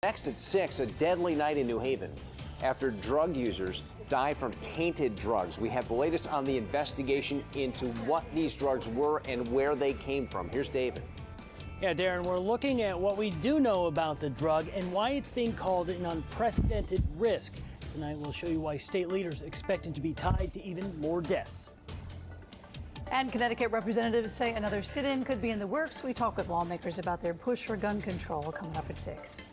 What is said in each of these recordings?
Next at 6, a deadly night in New Haven after drug users die from tainted drugs. We have the latest on the investigation into what these drugs were and where they came from. Here's David. Yeah, Darren, we're looking at what we do know about the drug and why it's being called an unprecedented risk. Tonight, we'll show you why state leaders expect it to be tied to even more deaths. And Connecticut representatives say another sit-in could be in the works. We talk with lawmakers about their push for gun control coming up at 6.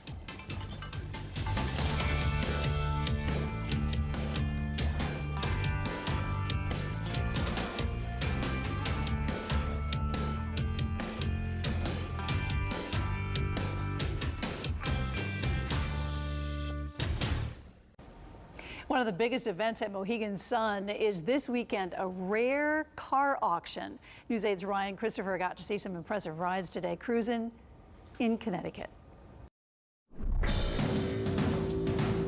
One of the biggest events at Mohegan Sun is this weekend, a rare car auction. News 8's Ryan Christopher got to see some impressive rides today, cruising in Connecticut.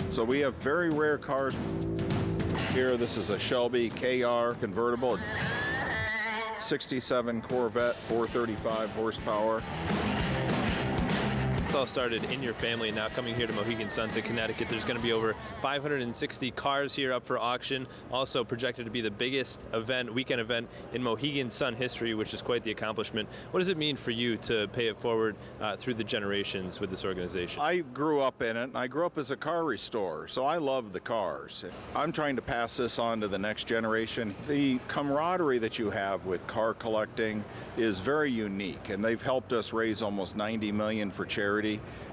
So we have very rare cars here. This is a Shelby KR convertible, 67 Corvette, 435 horsepower. It's all started in your family, and now coming here to Mohegan Sun to Connecticut, there's going to be over 560 cars here up for auction. Also projected to be the biggest weekend event in Mohegan Sun history, which is quite the accomplishment. What does it mean for you to pay it forward through the generations with this organization? I grew up in it, and I grew up as a car restorer, so I love the cars. I'm trying to pass this on to the next generation. The camaraderie that you have with car collecting is very unique, and they've helped us raise almost $90 million for charity.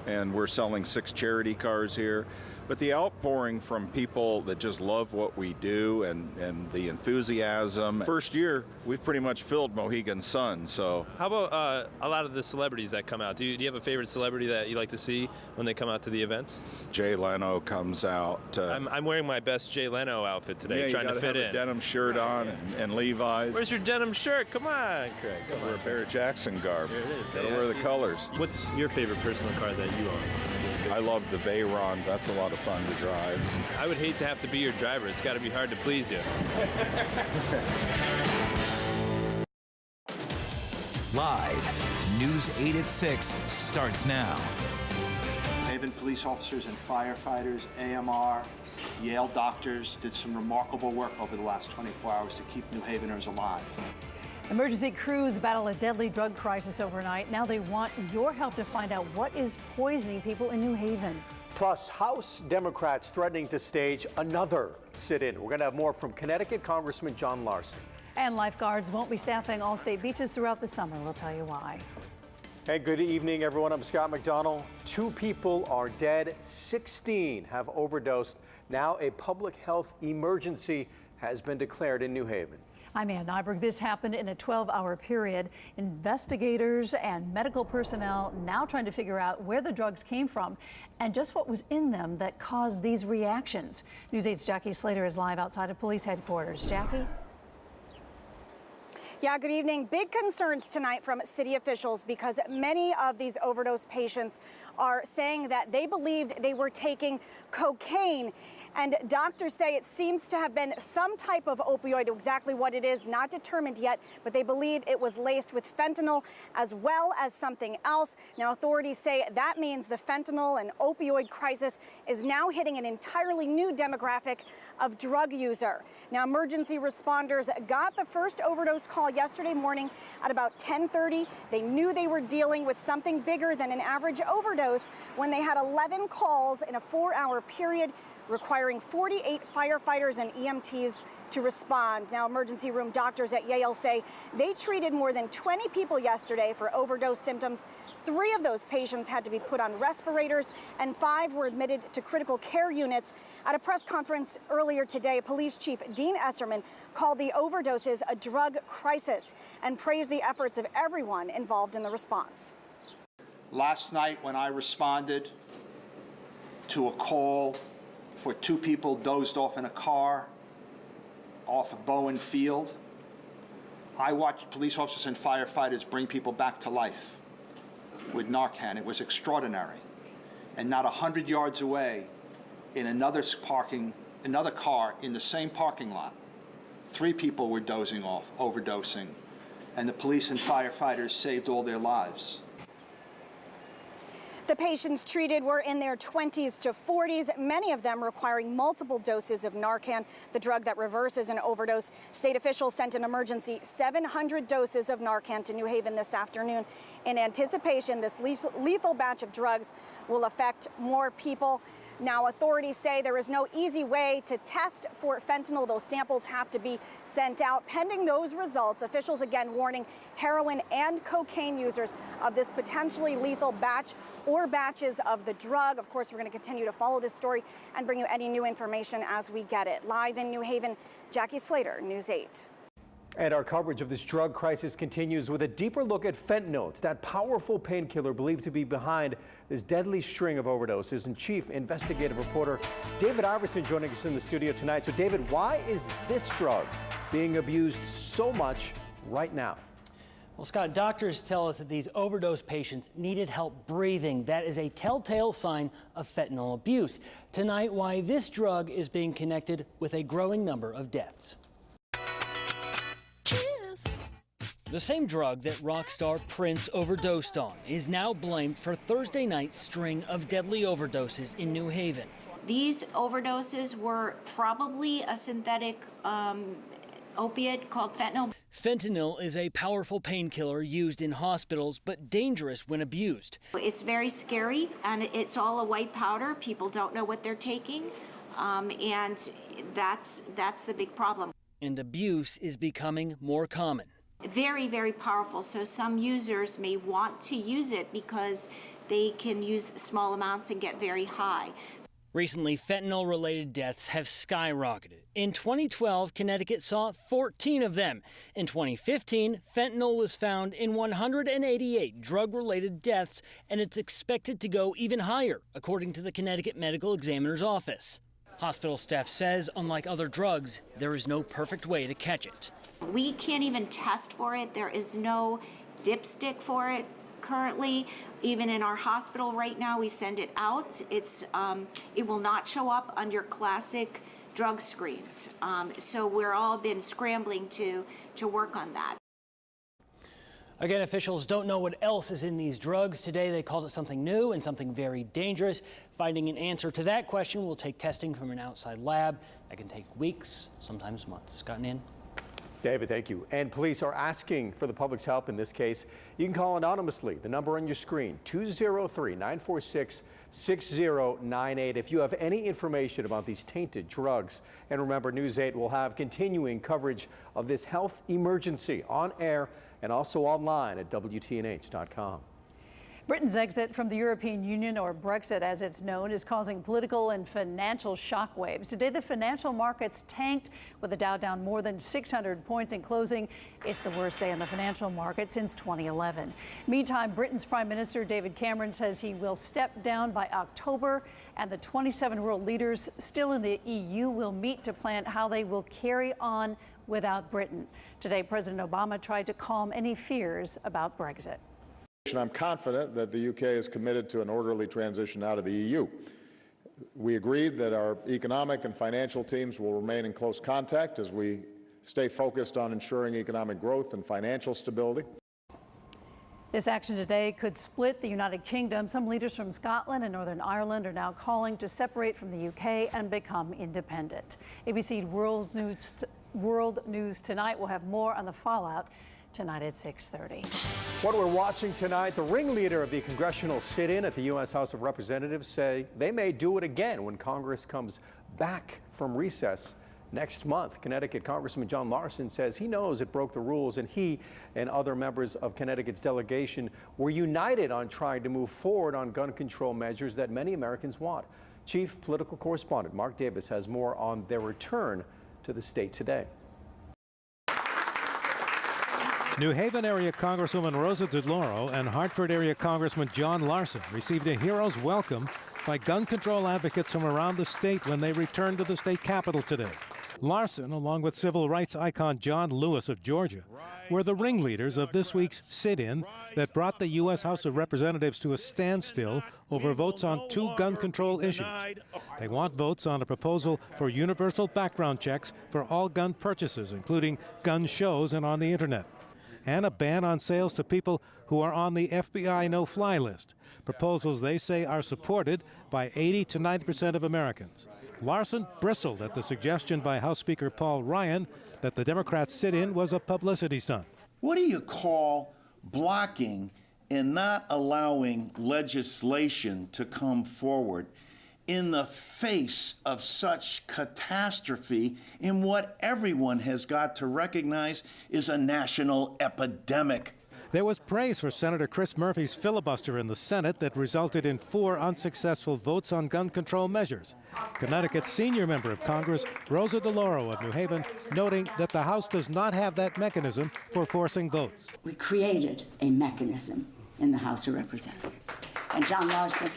And we're selling 6 charity cars here. But the outpouring from people that just love what we do and the enthusiasm. First year, we've pretty much filled Mohegan Sun, so. How about a lot of the celebrities that come out? Do you have a favorite celebrity that you like to see when they come out to the events? Jay Leno comes out. I'm wearing my best Jay Leno outfit today, yeah, trying to fit have in. A denim shirt on and Levi's. Where's your denim shirt? Come on, Craig. We're a Barrett Jackson garb. There it is. Gotta wear the colors. What's your favorite personal car that you own? I love the Veyron. That's a lot of fun to drive. I would hate to have to be your driver. It's got to be hard to please you. Live, News 8 at 6 starts now. Haven police officers and firefighters, AMR, Yale doctors did some remarkable work over the last 24 hours to keep New Haveners alive. Emergency crews battle a deadly drug crisis overnight. Now they want your help to find out what is poisoning people in New Haven. Plus, House Democrats threatening to stage another sit-in. We're going to have more from Connecticut Congressman John Larson. And lifeguards won't be staffing all state beaches throughout the summer. We'll tell you why. Hey, good evening, everyone. I'm Scott McDonald. 2 people are dead. 16 have overdosed. Now a public health emergency has been declared in New Haven. I'm Ann Nyberg. This happened in a 12-hour period. Investigators and medical personnel now trying to figure out where the drugs came from and just what was in them that caused these reactions. News 8's Jackie Slater is live outside of police headquarters. Jackie? Yeah, good evening. Big concerns tonight from city officials because many of these overdose patients are saying that they believed they were taking cocaine. And doctors say it seems to have been some type of opioid. Exactly what it is, not determined yet, but they believe it was laced with fentanyl as well as something else. Now, authorities say that means the fentanyl and opioid crisis is now hitting an entirely new demographic of drug user. Now, emergency responders got the first overdose call yesterday morning at about 10:30. They knew they were dealing with something bigger than an average overdose when they had 11 calls in a 4-hour period, requiring 48 firefighters and EMTs to respond. Now, emergency room doctors at Yale say they treated more than 20 people yesterday for overdose symptoms. 3 of those patients had to be put on respirators, and 5 were admitted to critical care units. At a press conference earlier today, Police Chief Dean Esserman called the overdoses a drug crisis and praised the efforts of everyone involved in the response. Last night when I responded to a call for 2 people dozed off in a car off of Bowen Field, I watched police officers and firefighters bring people back to life with Narcan. It was extraordinary. And not 100 yards away, in another car in the same parking lot, 3 people were dozing off, overdosing, and the police and firefighters saved all their lives. The patients treated were in their 20s to 40s, many of them requiring multiple doses of Narcan, the drug that reverses an overdose. State officials sent an emergency 700 doses of Narcan to New Haven this afternoon in anticipation this lethal batch of drugs will affect more people. Now, authorities say there is no easy way to test for fentanyl. Those samples have to be sent out. Pending those results, officials again warning heroin and cocaine users of this potentially lethal batch or batches of the drug. Of course, we're going to continue to follow this story and bring you any new information as we get it. Live in New Haven, Jackie Slater, News 8. And our coverage of this drug crisis continues with a deeper look at fentanyl. It's that powerful painkiller believed to be behind this deadly string of overdoses. And Chief Investigative Reporter David Iverson joining us in the studio tonight. So David, why is this drug being abused so much right now? Well, Scott, doctors tell us that these overdose patients needed help breathing. That is a telltale sign of fentanyl abuse. Tonight, why this drug is being connected with a growing number of deaths. The same drug that rock star Prince overdosed on is now blamed for Thursday night's string of deadly overdoses in New Haven. These overdoses were probably a synthetic opiate called fentanyl. Fentanyl is a powerful painkiller used in hospitals, but dangerous when abused. It's very scary, and it's all a white powder. People don't know what they're taking, and that's the big problem. And abuse is becoming more common. Very, very powerful. So some users may want to use it because they can use small amounts and get very high. Recently, fentanyl-related deaths have skyrocketed. In 2012, Connecticut saw 14 of them. In 2015, fentanyl was found in 188 drug-related deaths, and it's expected to go even higher, according to the Connecticut Medical Examiner's Office. Hospital staff says, unlike other drugs, there is no perfect way to catch it. We can't even test for it. There is no dipstick for it currently. Even in our hospital right now, we send it out. It will not show up on your classic drug screens. So we're all been scrambling to work on that. Again, officials don't know what else is in these drugs. Today, they called it something new and something very dangerous. Finding an answer to that question will take testing from an outside lab. That can take weeks, sometimes months. Scott and Ann? David, thank you. And police are asking for the public's help in this case. You can call anonymously. The number on your screen, 203-946-6098. If you have any information about these tainted drugs. And remember, News 8 will have continuing coverage of this health emergency on air and also online at WTNH.com. Britain's exit from the European Union, or Brexit as it's known, is causing political and financial shockwaves. Today, the financial markets tanked with the Dow down more than 600 points in closing. It's the worst day in the financial market since 2011. Meantime, Britain's Prime Minister David Cameron says he will step down by October, and the 27 world leaders still in the EU will meet to plan how they will carry on without Britain. Today, President Obama tried to calm any fears about Brexit. I'm confident that the UK is committed to an orderly transition out of the EU. We agreed that our economic and financial teams will remain in close contact as we stay focused on ensuring economic growth and financial stability. This action today could split the United Kingdom. Some leaders from Scotland and Northern Ireland are now calling to separate from the UK and become independent. ABC World News Tonight will have more on the fallout tonight at 6:30. What we're watching tonight, the ringleader of the congressional sit-in at the U.S. House of Representatives say they may do it again when Congress comes back from recess next month. Connecticut Congressman John Larson says he knows it broke the rules, and he and other members of Connecticut's delegation were united on trying to move forward on gun control measures that many Americans want. Chief Political Correspondent Mark Davis has more on their return to the state today. New Haven area Congresswoman Rosa DeLauro and Hartford area Congressman John Larson received a hero's welcome by gun control advocates from around the state when they returned to the state capitol today. Larson, along with civil rights icon John Lewis of Georgia, were the ringleaders of this week's sit-in that brought the U.S. House of Representatives to a standstill over votes on two gun control issues. They want votes on a proposal for universal background checks for all gun purchases, including gun shows and on the internet. and a ban on sales to people who are on the FBI no-fly list. Proposals they say are supported by 80 to 90% of Americans. Larson bristled at the suggestion by House Speaker Paul Ryan that the Democrats' sit-in was a publicity stunt. What do you call blocking and not allowing legislation to come forward in the face of such catastrophe in what everyone has got to recognize is a national epidemic? There was praise for Senator Chris Murphy's filibuster in the Senate that resulted in 4 unsuccessful votes on gun control measures. Connecticut's senior member of Congress, Rosa DeLauro of New Haven, noting that the House does not have that mechanism for forcing votes. We created a mechanism in the House of Representatives, and John Larson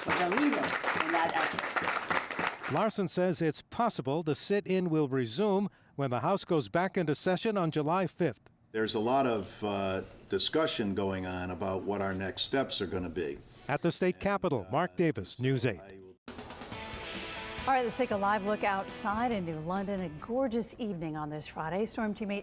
was a leader in that effort. Larson says it's possible the sit-in will resume when the House goes back into session on July 5th. There's a lot of discussion going on about what our next steps are going to be. At the state capitol, Mark Davis, News 8. All right, let's take a live look outside in New London. A gorgeous evening on this Friday. Storm team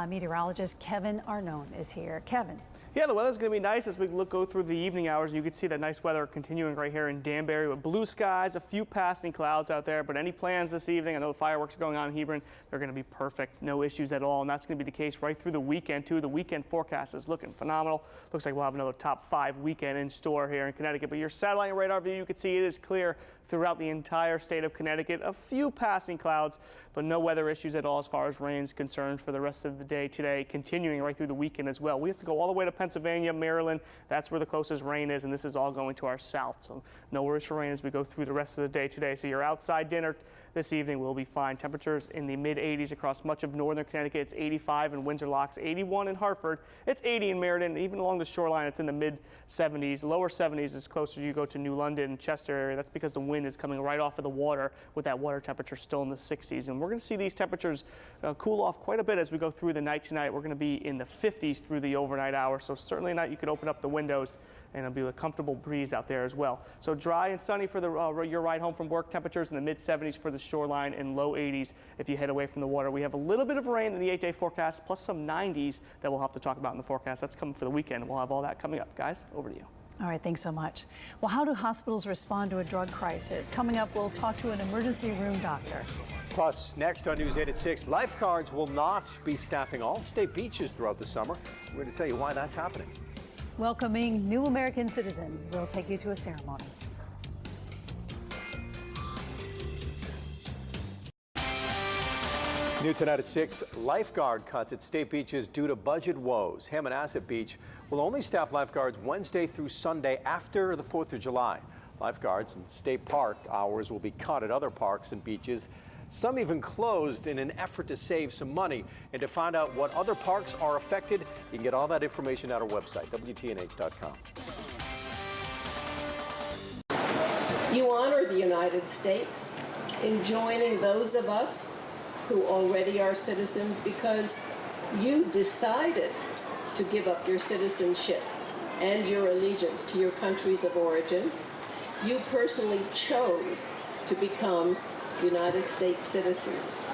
meteorologist Kevin Arnone is here. Kevin. Yeah, the weather's going to be nice as we go through the evening hours. You can see that nice weather continuing right here in Danbury with blue skies, a few passing clouds out there. But any plans this evening? I know the fireworks are going on in Hebron. They're going to be perfect. No issues at all. And that's going to be the case right through the weekend, too. The weekend forecast is looking phenomenal. Looks like we'll have another top 5 weekend in store here in Connecticut. But your satellite and radar view, you can see it is clear throughout the entire state of Connecticut. A few passing clouds, but no weather issues at all as far as rain is concerned for the rest of the day today, continuing right through the weekend as well. We have to go all the way to Pennsylvania, Maryland. That's where the closest rain is, and this is all going to our south. So no worries for rain as we go through the rest of the day today. So your outside dinner this evening will be fine. Temperatures in the mid-80s across much of northern Connecticut. It's 85 in Windsor Locks, 81 in Hartford. It's 80 in Meriden. Even along the shoreline, it's in the mid-70s. Lower 70s is closer you go to New London, Chester area. That's because the wind is coming right off of the water with that water temperature still in the 60s. And we're going to see these temperatures cool off quite a bit as we go through the night tonight. We're going to be in the 50s through the overnight hours. So certainly at night you could open up the windows and it'll be a comfortable breeze out there as well. So dry and sunny for your ride home from work. Temperatures in the mid-70s for the shoreline and low 80s if you head away from the water. We have a little bit of rain in the 8-day forecast, plus some 90s that we'll have to talk about in the forecast. That's coming for the weekend. We'll have all that coming up. Guys, over to you. All right, thanks so much. Well, how do hospitals respond to a drug crisis? Coming up, we'll talk to an emergency room doctor. Plus, next on News 8 at 6, lifeguards will not be staffing all state beaches throughout the summer. We're going to tell you why that's happening. Welcoming new American citizens. We'll take you to a ceremony. New tonight at 6, lifeguard cuts at state beaches due to budget woes. Hammonasset Beach will only staff lifeguards Wednesday through Sunday after the 4th of July. Lifeguards in state park hours will be cut at other parks and beaches, some even closed in an effort to save some money. And to find out what other parks are affected, you can get all that information at our website, WTNH.com. You honor the United States in joining those of us who already are citizens because you decided to give up your citizenship and your allegiance to your countries of origin. You personally chose to become United States citizens.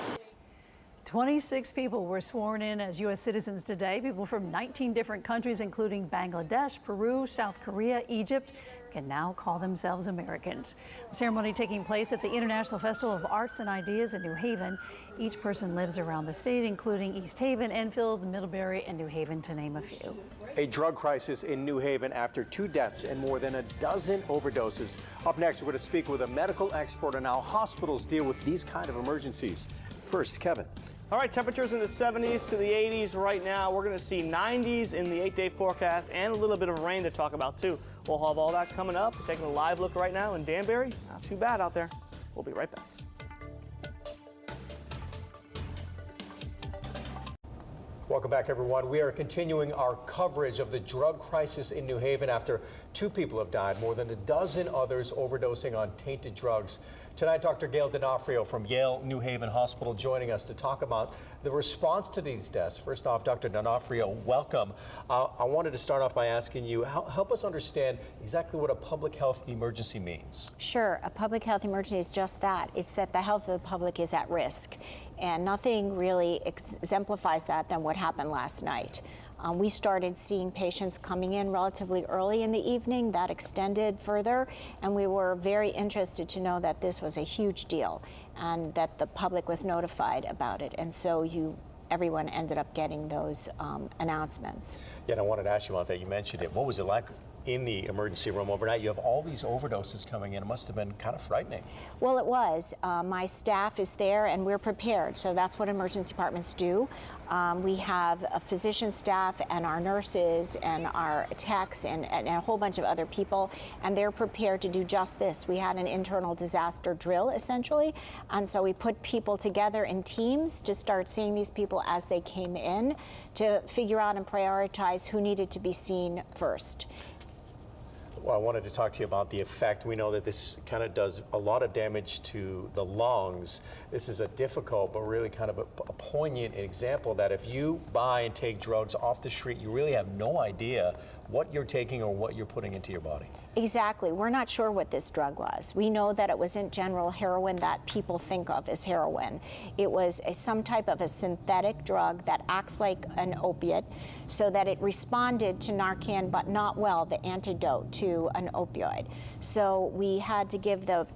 26 people were sworn in as U.S. citizens today. People from 19 different countries, including Bangladesh, Peru, South Korea, Egypt, can now call themselves Americans. The ceremony taking place at the International Festival of Arts and Ideas in New Haven. Each person lives around the state, including East Haven, Enfield, Middlebury, and New Haven, to name a few. A drug crisis in New Haven after 2 deaths and more than a dozen overdoses. Up next, we're going to speak with a medical expert on how hospitals deal with these kind of emergencies. First, Kevin. All right, temperatures in the 70s to the 80s right now. We're going to see 90s in the 8-day forecast and a little bit of rain to talk about, too. We'll have all that coming up. We're taking a live look right now in Danbury. Not too bad out there. We'll be right back. Welcome back, everyone. We are continuing our coverage of the drug crisis in New Haven after 2 people have died, more than a dozen others overdosing on tainted drugs. Tonight, Dr. Gail D'Onofrio from Yale New Haven Hospital joining us to talk about the response to these deaths. First off, Dr. D'Onofrio, welcome. I wanted to start off by asking you, help us understand exactly what a public health emergency means. Sure. A public health emergency is just that. It's that the health of the public is at risk. And nothing really exemplifies that than what happened last night. We started seeing patients coming in relatively early in the evening. That extended further, and we were very interested to know that this was a huge deal and that the public was notified about it. And so everyone ended up getting those announcements. Yeah, and I wanted to ask you about that. You mentioned it. What was it like in the emergency room overnight? You have all these overdoses coming in. It must have been kind of frightening. Well, it was. My staff is there and we're prepared. So that's what emergency departments do. We have a physician staff and our nurses and our techs and a whole bunch of other people, and they're prepared to do just this. We had an internal disaster drill, essentially, and so we put people together in teams to start seeing these people as they came in to figure out and prioritize who needed to be seen first. Well, I wanted to talk to you about the effect. We know that this kind of does a lot of damage to the lungs. This is a difficult but really kind of a poignant example that if you buy and take drugs off the street, you really have no idea what you're taking or what you're putting into your body. Exactly. We're not sure what this drug was. We know that it wasn't general heroin that people think of as heroin. It was some type of a synthetic drug that acts like an opiate so that it responded to Narcan, but not well, the antidote to an opioid. So we had to give the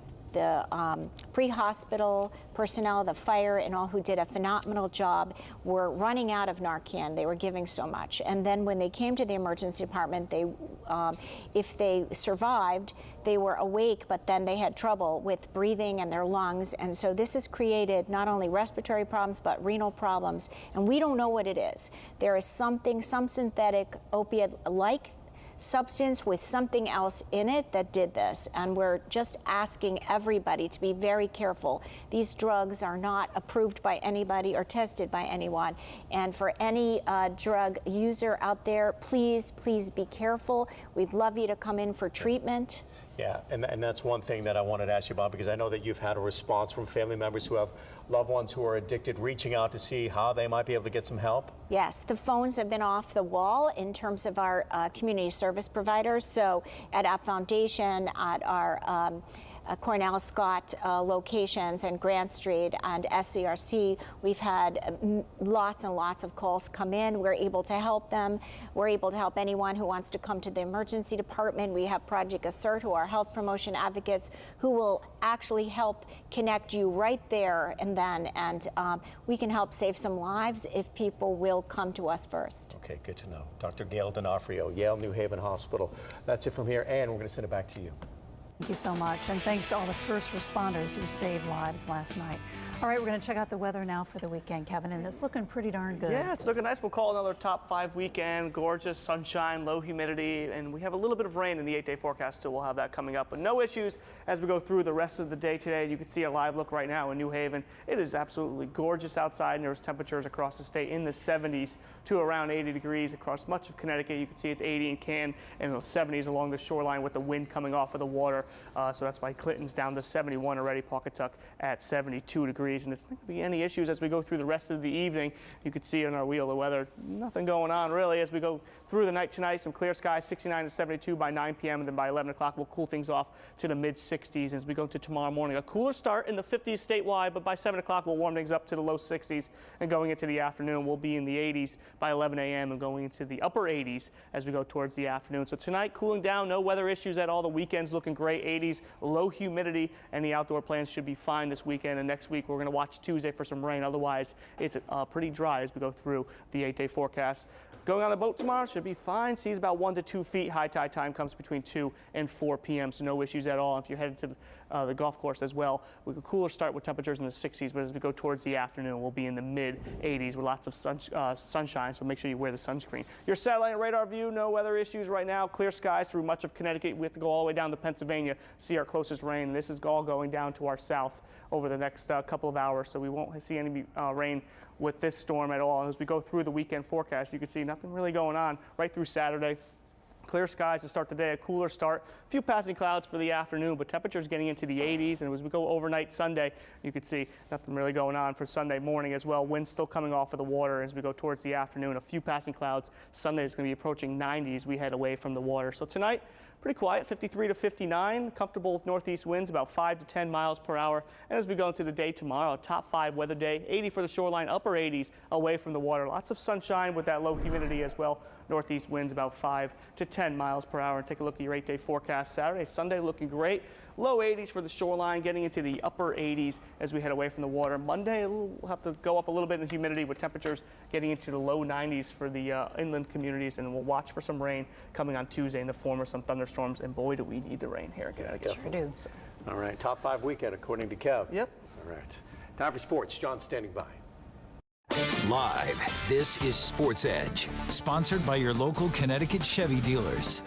pre-hospital personnel, the fire, and all who did a phenomenal job were running out of Narcan. They were giving so much. And then when they came to the emergency department, if they survived, they were awake, but then they had trouble with breathing and their lungs. And so this has created not only respiratory problems, but renal problems. And we don't know what it is. There is some synthetic opiate-like substance with something else in it that did this, and we're just asking everybody to be very careful. These drugs are not approved by anybody or tested by anyone, and for any drug user out there, please be careful. We'd love you to come in for treatment. Yeah, and that's one thing that I wanted to ask you about, because I know that you've had a response from family members who have loved ones who are addicted, reaching out to see how they might be able to get some help. Yes, the phones have been off the wall in terms of our community service providers. So at our foundation, at our Cornell Scott locations and Grant Street and SCRC, we've had lots and lots of calls come in. We're able to help them. We're able to help anyone who wants to come to the emergency department. We have Project Assert, who are health promotion advocates, who will actually help connect you right there and then, and we can help save some lives if people will come to us first. Okay, good to know. Dr. Gail D'Onofrio, Yale New Haven Hospital. That's it from here, and we're going to send it back to you. Thank you so much, and thanks to all the first responders who saved lives last night. All right, we're going to check out the weather now for the weekend, Kevin, and it's looking pretty darn good. Yeah, it's looking nice. We'll call another top 5 weekend. Gorgeous sunshine, low humidity, and we have a little bit of rain in the 8-day forecast, so we'll have that coming up. But no issues as we go through the rest of the day today. You can see a live look right now in New Haven. It is absolutely gorgeous outside, and there's temperatures across the state in the 70s to around 80 degrees across much of Connecticut. You can see it's 80 in Canton and the 70s along the shoreline with the wind coming off of the water. So that's why Clinton's down to 71 already, Pawcatuck at 72 degrees, and it's not going to be any issues as we go through the rest of the evening. You can see on our wheel of weather, nothing going on really as we go through the night tonight. Some clear skies, 69 to 72 by 9 p.m. and then by 11 o'clock we'll cool things off to the mid 60s as we go to tomorrow morning. A cooler start in the 50s statewide, but by 7 o'clock we'll warm things up to the low 60s, and going into the afternoon we'll be in the 80s by 11 a.m. and going into the upper 80s as we go towards the afternoon. So tonight cooling down, no weather issues at all. The weekend's looking great, 80s, low humidity, and the outdoor plans should be fine this weekend. And next week we're going to watch Tuesday for some rain. Otherwise, it's pretty dry as we go through the 8-day forecast. Going on a boat tomorrow should be fine. Seas about 1 to 2 feet. High tide time comes between 2 and 4 p.m. So no issues at all. If you're headed to the golf course as well, we have a cooler start with temperatures in the 60s, but as we go towards the afternoon, we'll be in the mid 80s with lots of sunshine. So make sure you wear the sunscreen. Your satellite and radar view, no weather issues right now. Clear skies through much of Connecticut. We have to go all the way down to Pennsylvania to see our closest rain. This is all going down to our south over the next couple of hours, so we won't see any rain with this storm at all. As we go through the weekend forecast, you can see nothing really going on right through Saturday. Clear skies to start the day, a cooler start. A few passing clouds for the afternoon, but temperatures getting into the 80s. And as we go overnight Sunday, you can see nothing really going on for Sunday morning as well. Wind still coming off of the water as we go towards the afternoon. A few passing clouds. Sunday is going to be approaching 90s. We head away from the water. So tonight, pretty quiet, 53 to 59. Comfortable with northeast winds, about 5 to 10 miles per hour. And as we go into the day tomorrow, top 5 weather day, 80 for the shoreline, upper 80s away from the water. Lots of sunshine with that low humidity as well. Northeast winds about 5 to 10 miles per hour. And take a look at your 8-day forecast. Saturday, Sunday looking great. Low 80s for the shoreline, getting into the upper 80s as we head away from the water. Monday, we'll have to go up a little bit in humidity with temperatures getting into the low 90s for the inland communities, and we'll watch for some rain coming on Tuesday in the form of some thunderstorms. And boy, do we need the rain here in Connecticut. Sure do. So. All right, top 5 weekend according to Kev. Yep. All right. Time for sports. John standing by. Live, this is Sports Edge, sponsored by your local Connecticut Chevy dealers.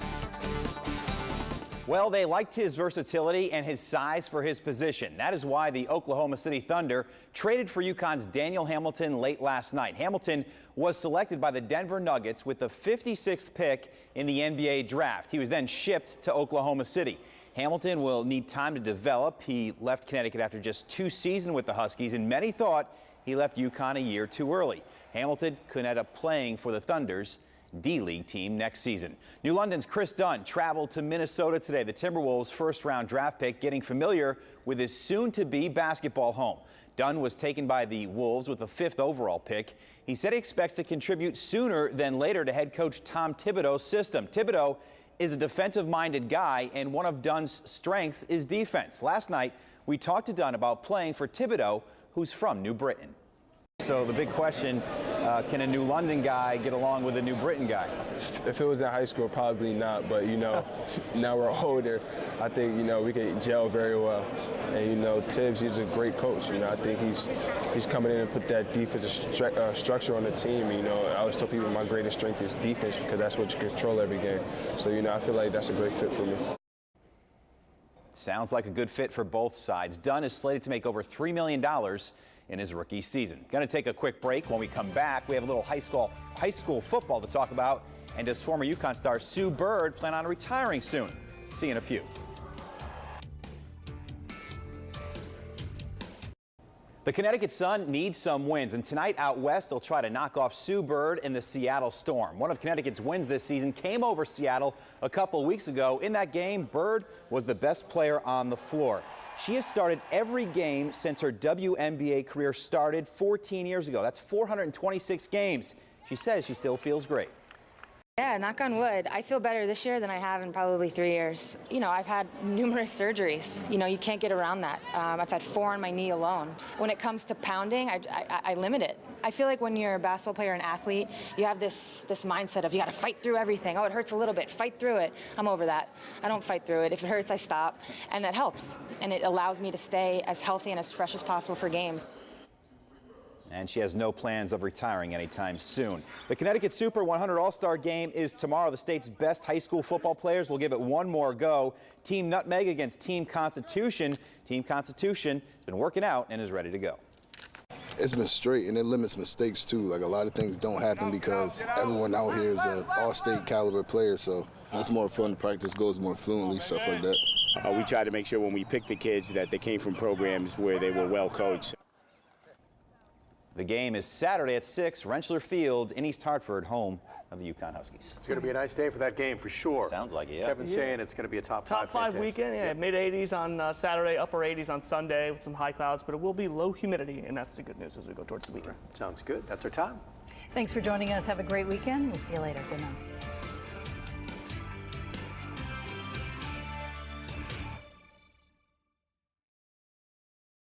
Well, they liked his versatility and his size for his position. That is why the Oklahoma City Thunder traded for UConn's Daniel Hamilton late last night. Hamilton was selected by the Denver Nuggets with the 56th pick in the NBA draft. He was then shipped to Oklahoma City. Hamilton will need time to develop. He left Connecticut after just 2 seasons with the Huskies, and many thought he left UConn a year too early. Hamilton could end up playing for the Thunder's D-League team next season. New London's Chris Dunn traveled to Minnesota today. The Timberwolves' first-round draft pick, getting familiar with his soon-to-be basketball home. Dunn was taken by the Wolves with the 5th overall pick. He said he expects to contribute sooner than later to head coach Tom Thibodeau's system. Thibodeau is a defensive-minded guy, and one of Dunn's strengths is defense. Last night, we talked to Dunn about playing for Thibodeau, who's from New Britain. So the big question, can a New London guy get along with a New Britain guy? If it was in high school, probably not. But, you know, now we're older, I think, you know, we could gel very well. And, you know, Tibbs, he's a great coach. You know, I think he's coming in and put that defensive structure on the team. You know, I always tell people my greatest strength is defense because that's what you control every game. So, you know, I feel like that's a great fit for me. Sounds like a good fit for both sides. Dunn is slated to make over $3 million in his rookie season. Going to take a quick break. When we come back, we have a little high school football to talk about. And does former UConn star Sue Bird plan on retiring soon? See you in a few. The Connecticut Sun needs some wins, and tonight out west they'll try to knock off Sue Bird and the Seattle Storm. One of Connecticut's wins this season came over Seattle a couple of weeks ago. In that game, Bird was the best player on the floor. She has started every game since her WNBA career started 14 years ago. That's 426 games. She says she still feels great. Yeah, knock on wood. I feel better this year than I have in probably 3 years. You know, I've had numerous surgeries. You know, you can't get around that. I've had 4 on my knee alone. When it comes to pounding, I limit it. I feel like when you're a basketball player and athlete, you have this mindset of you got to fight through everything. Oh, it hurts a little bit. Fight through it. I'm over that. I don't fight through it. If it hurts, I stop. And that helps. And it allows me to stay as healthy and as fresh as possible for games. And she has no plans of retiring anytime soon. The Connecticut Super 100 All-Star Game is tomorrow. The state's best high school football players will give it one more go. Team Nutmeg against Team Constitution. Team Constitution has been working out and is ready to go. It's been straight, and it limits mistakes, too. Like, a lot of things don't happen because everyone out here is an all-state caliber player, so it's more fun to practice, goes more fluently, stuff like that. We try to make sure when we pick the kids that they came from programs where they were well coached. The game is Saturday at 6, Rentschler Field in East Hartford, home of the UConn Huskies. It's going to be a nice day for that game for sure. Sounds like it, yeah. Kevin's saying it's going to be a top 5 weekend, yeah. Mid-80s on Saturday, upper 80s on Sunday with some high clouds, but it will be low humidity, and that's the good news as we go towards the weekend. Sounds good. That's our time. Thanks for joining us. Have a great weekend. We'll see you later. Good night.